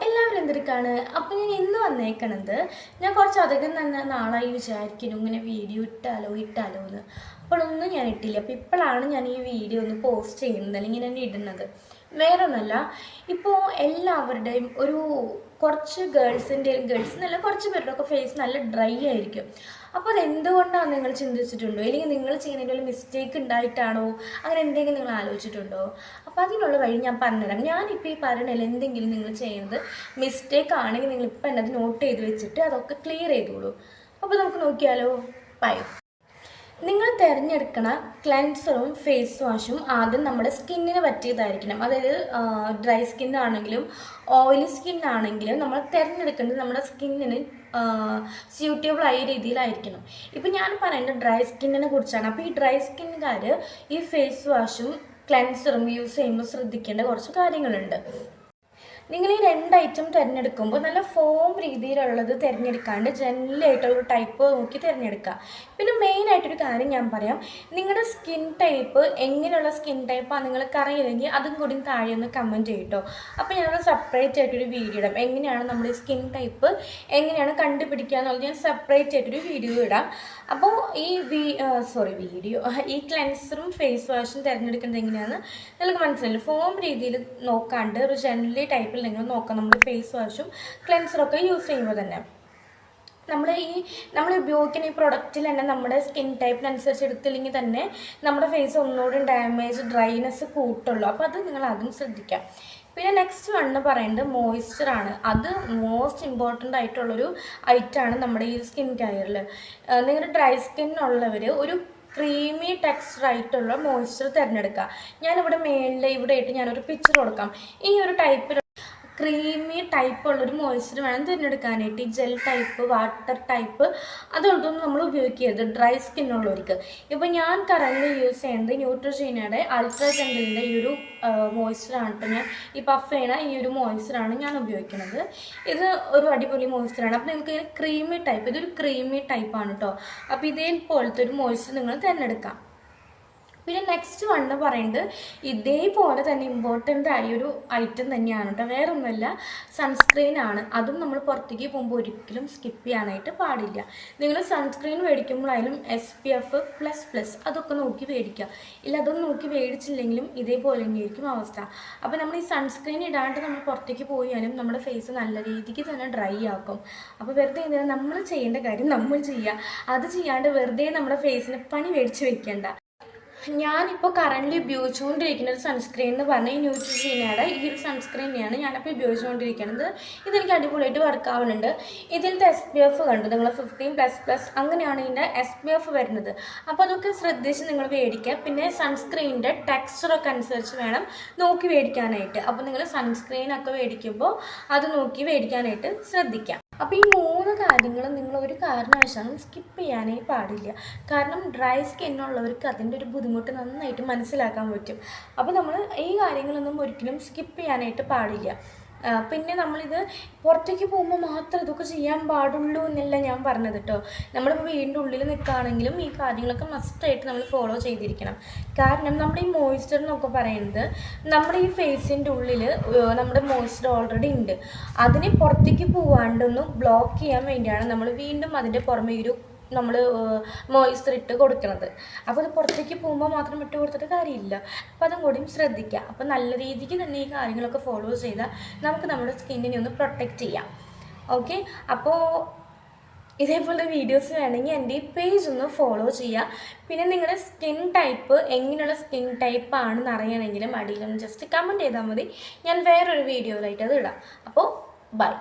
എല്ലാവരും എന്തിരിക്കാണ്. അപ്പോൾ ഞാൻ ഇന്ന് വന്നേക്കണത് ഞാൻ കുറച്ചധികം തന്നെ നാളായി വിചാരിക്കുന്നു ഇങ്ങനെ വീഡിയോ ഇട്ടാലോ എന്ന്. അപ്പോഴൊന്നും ഞാൻ ഇട്ടില്ല. അപ്പോൾ ഇപ്പോഴാണ് ഞാൻ ഈ വീഡിയോ ഒന്ന് പോസ്റ്റ് ചെയ്യുന്നത്, അല്ലെങ്കിൽ ഞാൻ ഇടുന്നത്. വേറെ ഒന്നല്ല, ഇപ്പോൾ എല്ലാവരുടെയും ഒരു കുറച്ച് ഗേൾസ് എന്നല്ല, കുറച്ച് പേരുടെ ഒക്കെ ഫേസ് നല്ല ഡ്രൈ ആയിരിക്കും. അപ്പോൾ അതെന്തുകൊണ്ടാണ് നിങ്ങൾ ചിന്തിച്ചിട്ടുണ്ടോ? അല്ലെങ്കിൽ നിങ്ങൾ ചെയ്യുന്നതിൻ്റെ ഒരു മിസ്റ്റേക്ക് ഉണ്ടായിട്ടാണോ? അങ്ങനെ എന്തെങ്കിലും നിങ്ങൾ ആലോചിച്ചിട്ടുണ്ടോ? അപ്പോൾ അതിനുള്ള വഴി ഞാൻ പറഞ്ഞുതരാം. ഞാനിപ്പോൾ ഈ പറയണതിൽ എന്തെങ്കിലും നിങ്ങൾ ചെയ്യുന്നത് മിസ്റ്റേക്ക് ആണെങ്കിൽ നിങ്ങൾ ഇപ്പം എന്നത് നോട്ട് ചെയ്ത് വെച്ചിട്ട് അതൊക്കെ ക്ലിയർ ചെയ്തോളൂ. അപ്പോൾ നമുക്ക് നോക്കിയാലോ. ബൈ. നിങ്ങൾ തിരഞ്ഞെടുക്കണ ക്ലെൻസറും ഫേസ് വാഷും ആദ്യം നമ്മുടെ സ്കിന്നിന് പറ്റിയതായിരിക്കണം. അതായത് ഡ്രൈ സ്കിന്നാണെങ്കിലും ഓയിലി സ്കിന്നാണെങ്കിലും നമ്മൾ തിരഞ്ഞെടുക്കേണ്ടത് നമ്മുടെ സ്കിന്നിന് സ്യൂട്ടബിൾ ആയ രീതിയിലായിരിക്കണം. ഇപ്പം ഞാൻ പറയുന്നത് ഡ്രൈ സ്കിന്നിനെ കുറിച്ചാണ്. അപ്പോൾ ഈ ഡ്രൈ സ്കിന്നുകാർ ഈ ഫേസ് വാഷും ക്ലെൻസറും യൂസ് ചെയ്യുമ്പോൾ ശ്രദ്ധിക്കേണ്ട കുറച്ച് കാര്യങ്ങളുണ്ട്. നിങ്ങൾ ഈ രണ്ട് ഐറ്റം തിരഞ്ഞെടുക്കുമ്പോൾ നല്ല ഫോം രീതിയിലുള്ളത് തിരഞ്ഞെടുക്കാണ്ട് ജെന്റിലായിട്ടുള്ള ടൈപ്പ് നോക്കി തിരഞ്ഞെടുക്കുക. പിന്നെ മെയിനായിട്ടൊരു കാര്യം ഞാൻ പറയാം, നിങ്ങളുടെ സ്കിൻ ടൈപ്പ് എങ്ങനെയുള്ള സ്കിൻ ടൈപ്പാണ് നിങ്ങൾക്ക് അറിയില്ലെങ്കിൽ അതും കൂടി താഴെ ഒന്ന് കമൻറ്റ് ചെയ്യട്ടോ. അപ്പോൾ ഞാനത് സെപ്പറേറ്റ് ആയിട്ടൊരു വീഡിയോ ഇടാം. എങ്ങനെയാണ് നമ്മുടെ സ്കിൻ ടൈപ്പ് എങ്ങനെയാണ് കണ്ടുപിടിക്കുക എന്നുള്ളത് ഞാൻ സെപ്പറേറ്റ് ആയിട്ടൊരു വീഡിയോ ഇടാം. അപ്പോൾ ഈ ക്ലെൻസറും ഫേസ് വാഷും തിരഞ്ഞെടുക്കുന്നത് എങ്ങനെയാണെന്ന് നിങ്ങൾക്ക് മനസ്സിലായില്ല. ഫോം രീതിയിൽ നോക്കാണ്ട് ഒരു ജെന്റിലി ടൈപ്പ് നിങ്ങൾ നോക്കാം. നമ്മുടെ ഫേസ് വാഷും ക്ലെൻസറൊക്കെ യൂസ് ചെയ്യുമ്പോൾ തന്നെ നമ്മൾ ഉപയോഗിക്കുന്ന ഈ പ്രൊഡക്റ്റിൽ തന്നെ നമ്മുടെ സ്കിൻ ടൈപ്പിനനുസരിച്ച് എടുത്തില്ലെങ്കിൽ തന്നെ നമ്മുടെ ഫേസ് ഒന്നുകൂടി ഡാമേജ് ഡ്രൈനെസ് കൂട്ടുള്ളൂ. അപ്പോൾ അത് നിങ്ങൾ ആദ്യം ശ്രദ്ധിക്കാം. പിന്നെ നെക്സ്റ്റ് വണ്ണ് പറയുന്നത് മോയ്സ്ചറാണ്. അത് മോസ്റ്റ് ഇമ്പോർട്ടൻ്റ് ആയിട്ടുള്ളൊരു ഐറ്റമാണ് നമ്മുടെ ഈ സ്കിൻ കെയറിൽ. നിങ്ങളുടെ ഡ്രൈ സ്കിന്നുള്ളവർ ഒരു ക്രീമി ടെക്സ്ചർ ആയിട്ടുള്ള മോയ്സ്ചർ തിരഞ്ഞെടുക്കുക. ഞാനിവിടെ ഇവിടെ ആയിട്ട് ഞാനൊരു പിക്ചർ കൊടുക്കാം. ഈ ഒരു ടൈപ്പിൽ ക്രീമി ടൈപ്പ് ഉള്ളൊരു മോയ്സ്ചർ വേണം തിരഞ്ഞെടുക്കാനായിട്ട്. ഈ ജെൽ ടൈപ്പ്, വാട്ടർ ടൈപ്പ് അതുകൊണ്ടൊന്നും നമ്മൾ ഉപയോഗിക്കരുത് ഡ്രൈ സ്കിന്നുള്ളവർക്ക്. ഇപ്പോൾ ഞാൻ കറൻറ്റ് യൂസ് ചെയ്യുന്നത് ന്യൂട്രിജീനയുടെ അൾട്രാ ജെന്റിലിൻ്റെ ഈ ഒരു മോയ്സ്ചറാണ് കേട്ടോ. ഞാൻ ഈ പഫ് ചെയ്യണ ഈ ഒരു മോയ്സ്ചറാണ് ഞാൻ ഉപയോഗിക്കുന്നത്. ഇത് ഒരു അടിപൊളി മോയ്സ്ചറാണ്. അപ്പോൾ നിങ്ങൾക്ക് ക്രീമി ടൈപ്പ്, ഇതൊരു ക്രീമി ടൈപ്പാണ് കേട്ടോ. അപ്പോൾ ഇതേപോലത്തെ ഒരു മോയ്സ്ചർ നിങ്ങൾ തിരഞ്ഞെടുക്കാം. പിന്നെ നെക്സ്റ്റ് വണ്ണ് പറയുന്നത് ഇതേപോലെ തന്നെ ഇമ്പോർട്ടൻ്റ് ആയൊരു ഐറ്റം തന്നെയാണ് കേട്ടോ. വേറെ ഒന്നുമല്ല, സൺസ്ക്രീനാണ്. അതും നമ്മൾ പുറത്തേക്ക് പോകുമ്പോൾ ഒരിക്കലും സ്കിപ്പ് ചെയ്യാനായിട്ട് പാടില്ല. നിങ്ങൾ സൺസ്ക്രീൻ മേടിക്കുമ്പോഴായാലും SPF++ അതൊക്കെ നോക്കി മേടിക്കുക. ഇല്ല അതൊന്നും നോക്കി മേടിച്ചില്ലെങ്കിലും ഇതേപോലെ തന്നെയായിരിക്കും അവസ്ഥ. അപ്പോൾ നമ്മൾ ഈ സൺസ്ക്രീൻ ഇടാണ്ട് നമ്മൾ പുറത്തേക്ക് പോയാലും നമ്മുടെ ഫേസ് നല്ല രീതിക്ക് തന്നെ ഡ്രൈ ആക്കും. അപ്പോൾ വെറുതെ എന്തിനാണ് നമ്മൾ ചെയ്യേണ്ട കാര്യം നമ്മൾ ചെയ്യുക. അത് ചെയ്യാണ്ട് വെറുതെ നമ്മുടെ ഫേസിന് പണി മേടിച്ച് വെക്കേണ്ട. ഞാനിപ്പോൾ കറൻ്റ് ഉപയോഗിച്ചുകൊണ്ടിരിക്കുന്ന ഒരു സൺസ്ക്രീൻ എന്ന് പറഞ്ഞാൽ ഈ ന്യൂട്രിജീനയുടെ ഈ ഒരു സൺസ്ക്രീനെയാണ് ഞാനിപ്പോൾ ഉപയോഗിച്ചുകൊണ്ടിരിക്കുന്നത്. ഇതെനിക്ക് അടിപൊളിയായിട്ട് വർക്ക് ആവുന്നുണ്ട്. ഇതിലത്തെ SPF കണ്ടു നിങ്ങൾ 15++ അങ്ങനെയാണ് ഇതിൻ്റെ SPF വരുന്നത്. അപ്പോൾ അതൊക്കെ ശ്രദ്ധിച്ച് നിങ്ങൾ മേടിക്കുക. പിന്നെ സൺസ്ക്രീനിൻ്റെ ടെക്സ്ചറൊക്കെ അനുസരിച്ച് വേണം നോക്കി മേടിക്കാനായിട്ട്. അപ്പോൾ നിങ്ങൾ സൺസ്ക്രീനൊക്കെ മേടിക്കുമ്പോൾ അത് നോക്കി മേടിക്കാനായിട്ട് ശ്രദ്ധിക്കാം. അപ്പോൾ ഈ 3 കാര്യങ്ങളും നിങ്ങൾ ഒരു കാരണവശാലും സ്കിപ്പ് ചെയ്യാനേ പാടില്ല. കാരണം ഡ്രൈ സ്കിന്നുള്ളവർക്ക് അതിൻ്റെ ഒരു ബുദ്ധിമുട്ട് നന്നായിട്ട് മനസ്സിലാക്കാൻ പറ്റും. അപ്പോൾ നമ്മൾ ഈ കാര്യങ്ങളൊന്നും ഒരിക്കലും സ്കിപ്പ് ചെയ്യാനായിട്ട് പാടില്ല. പിന്നെ നമ്മളിത് പുറത്തേക്ക് പോകുമ്പോൾ മാത്രം ഇതൊക്കെ ചെയ്യാൻ പാടുള്ളൂ എന്നല്ല ഞാൻ പറഞ്ഞത് കേട്ടോ. നമ്മളിപ്പോൾ വീടിൻ്റെ ഉള്ളിൽ നിൽക്കുകയാണെങ്കിലും ഈ കാര്യങ്ങളൊക്കെ മസ്റ്റായിട്ട് നമ്മൾ ഫോളോ ചെയ്തിരിക്കണം. കാരണം നമ്മുടെ ഈ മോയ്സ്ചർ എന്നൊക്കെ പറയുന്നത് നമ്മുടെ ഈ ഫേസിൻ്റെ ഉള്ളിൽ നമ്മുടെ മോയ്സ്ചർ ഓൾറെഡി ഉണ്ട്. അതിനെ പുറത്തേക്ക് പോകാണ്ടൊന്ന് ബ്ലോക്ക് ചെയ്യാൻ വേണ്ടിയാണ് നമ്മൾ വീണ്ടും അതിൻ്റെ പുറമെ നമ്മൾ മോയ്സ്ചർ ഇട്ട് കൊടുക്കുന്നത്. അപ്പോൾ അത് പുറത്തേക്ക് പോകുമ്പോൾ മാത്രം ഇട്ട് കൊടുത്തിട്ട് കാര്യമില്ല. അപ്പോൾ അതും കൂടിയും ശ്രദ്ധിക്കുക. അപ്പോൾ നല്ല രീതിക്ക് തന്നെ ഈ കാര്യങ്ങളൊക്കെ ഫോളോ ചെയ്താൽ നമുക്ക് നമ്മുടെ സ്കിന്നിനെ ഒന്ന് പ്രൊട്ടക്റ്റ് ചെയ്യാം. ഓക്കെ, അപ്പോൾ ഇതേപോലെ വീഡിയോസ് വേണമെങ്കിൽ എൻ്റെ ഈ പേജ് ഒന്ന് ഫോളോ ചെയ്യുക. പിന്നെ നിങ്ങളുടെ സ്കിൻ ടൈപ്പ് എങ്ങനെയുള്ള സ്കിൻ ടൈപ്പാണെന്ന് അറിയണമെങ്കിലും അടിയിലൊന്ന് ജസ്റ്റ് കമൻറ്റ് ചെയ്താൽ മതി. ഞാൻ വേറൊരു വീഡിയോയിലായിട്ട് അത് ഇടാം. അപ്പോൾ ബൈ.